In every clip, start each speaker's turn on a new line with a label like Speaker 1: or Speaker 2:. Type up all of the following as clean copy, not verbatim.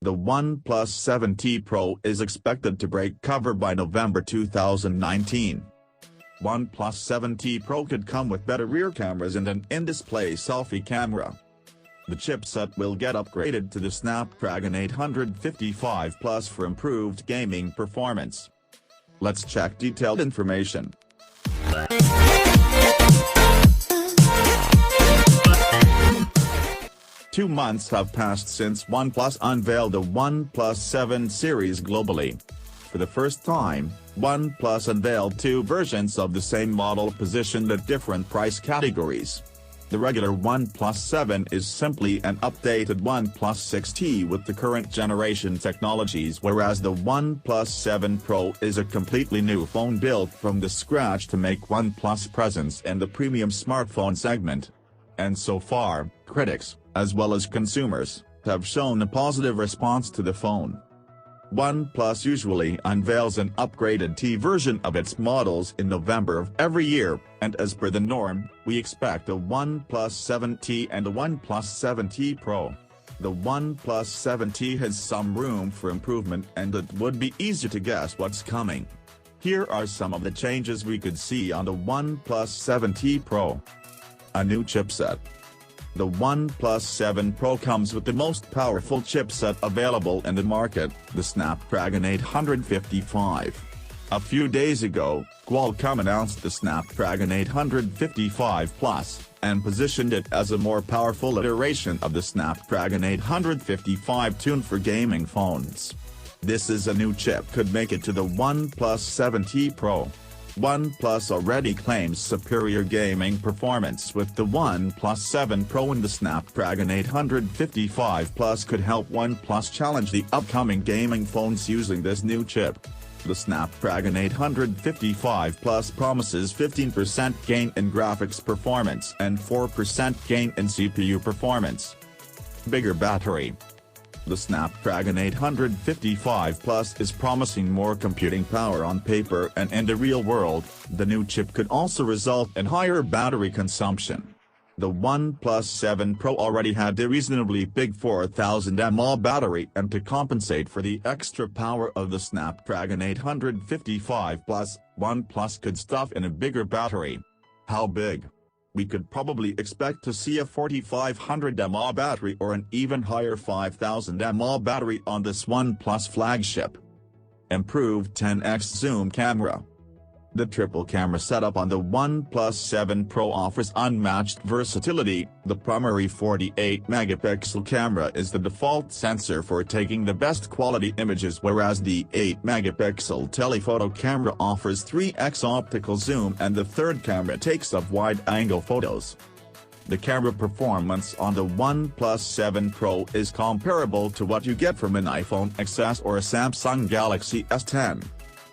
Speaker 1: The OnePlus 7T Pro is expected to break cover by November 2019. OnePlus 7T Pro could come with better rear cameras and an in-display selfie camera. The chipset will get upgraded to the Snapdragon 855 Plus for improved gaming performance. Let's check detailed information. 2 months have passed since OnePlus unveiled the OnePlus 7 series globally. For the first time, OnePlus unveiled 2 versions of the same model positioned at different price categories. The regular OnePlus 7 is simply an updated OnePlus 6T with the current generation technologies, whereas the OnePlus 7 Pro is a completely new phone built from the scratch to make OnePlus presence in the premium smartphone segment. And so far, critics, as well as consumers, have shown a positive response to the phone. OnePlus usually unveils an upgraded T version of its models in November of every year, and as per the norm, we expect a OnePlus 7T and a OnePlus 7T Pro. The OnePlus 7T has some room for improvement, and it would be easier to guess what's coming. Here are some of the changes we could see on the OnePlus 7T Pro. A new chipset. The OnePlus 7 Pro comes with the most powerful chipset available in the market, the Snapdragon 855. A few days ago, Qualcomm announced the Snapdragon 855 Plus, and positioned it as a more powerful iteration of the Snapdragon 855 tuned for gaming phones. This is a new chip could make it to the OnePlus 7T Pro. OnePlus already claims superior gaming performance with the OnePlus 7 Pro, and the Snapdragon 855 Plus could help OnePlus challenge the upcoming gaming phones using this new chip. The Snapdragon 855 Plus promises 15% gain in graphics performance and 4% gain in CPU performance. Bigger battery. The Snapdragon 855 Plus is promising more computing power on paper, and in the real world, the new chip could also result in higher battery consumption. The OnePlus 7 Pro already had a reasonably big 4000 mAh battery, and to compensate for the extra power of the Snapdragon 855 Plus, OnePlus could stuff in a bigger battery. How big? We could probably expect to see a 4500 mAh battery or an even higher 5000 mAh battery on this OnePlus flagship. Improved 10x zoom camera. The triple camera setup on the OnePlus 7 Pro offers unmatched versatility. The primary 48-megapixel camera is the default sensor for taking the best quality images, whereas the 8-megapixel telephoto camera offers 3x optical zoom, and the third camera takes up wide-angle photos. The camera performance on the OnePlus 7 Pro is comparable to what you get from an iPhone XS or a Samsung Galaxy S10.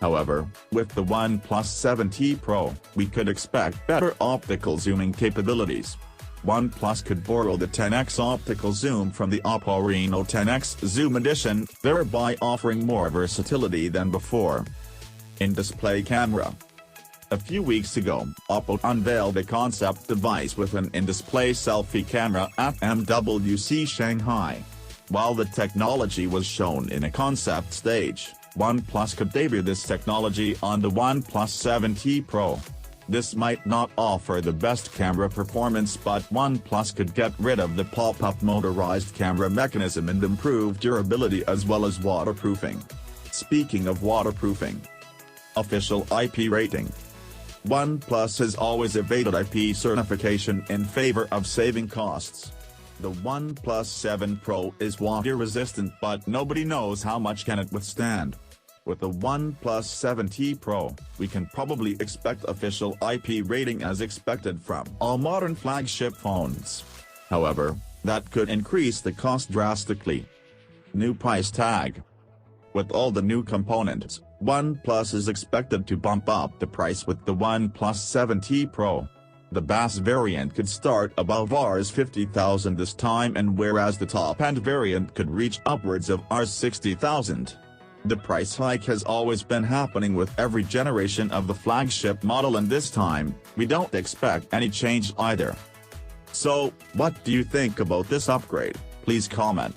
Speaker 1: However, with the OnePlus 7T Pro, we could expect better optical zooming capabilities. OnePlus could borrow the 10x optical zoom from the Oppo Reno 10X Zoom Edition, thereby offering more versatility than before. In-display camera. A few weeks ago, Oppo unveiled a concept device with an in-display selfie camera at MWC Shanghai. While the technology was shown in a concept stage, OnePlus could debut this technology on the OnePlus 7T Pro. This might not offer the best camera performance, but OnePlus could get rid of the pop-up motorized camera mechanism and improve durability as well as waterproofing. Speaking of waterproofing. Official IP rating. OnePlus has always evaded IP certification in favor of saving costs. The OnePlus 7 Pro is water-resistant, but nobody knows how much can it withstand. With the OnePlus 7T Pro, we can probably expect official IP rating as expected from all modern flagship phones. However, that could increase the cost drastically. New price tag. With all the new components, OnePlus is expected to bump up the price with the OnePlus 7T Pro. The base variant could start above Rs 50,000 this time, and whereas the top-end variant could reach upwards of Rs 60,000. The price hike has always been happening with every generation of the flagship model, and this time, we don't expect any change either. So, what do you think about this upgrade? Please comment.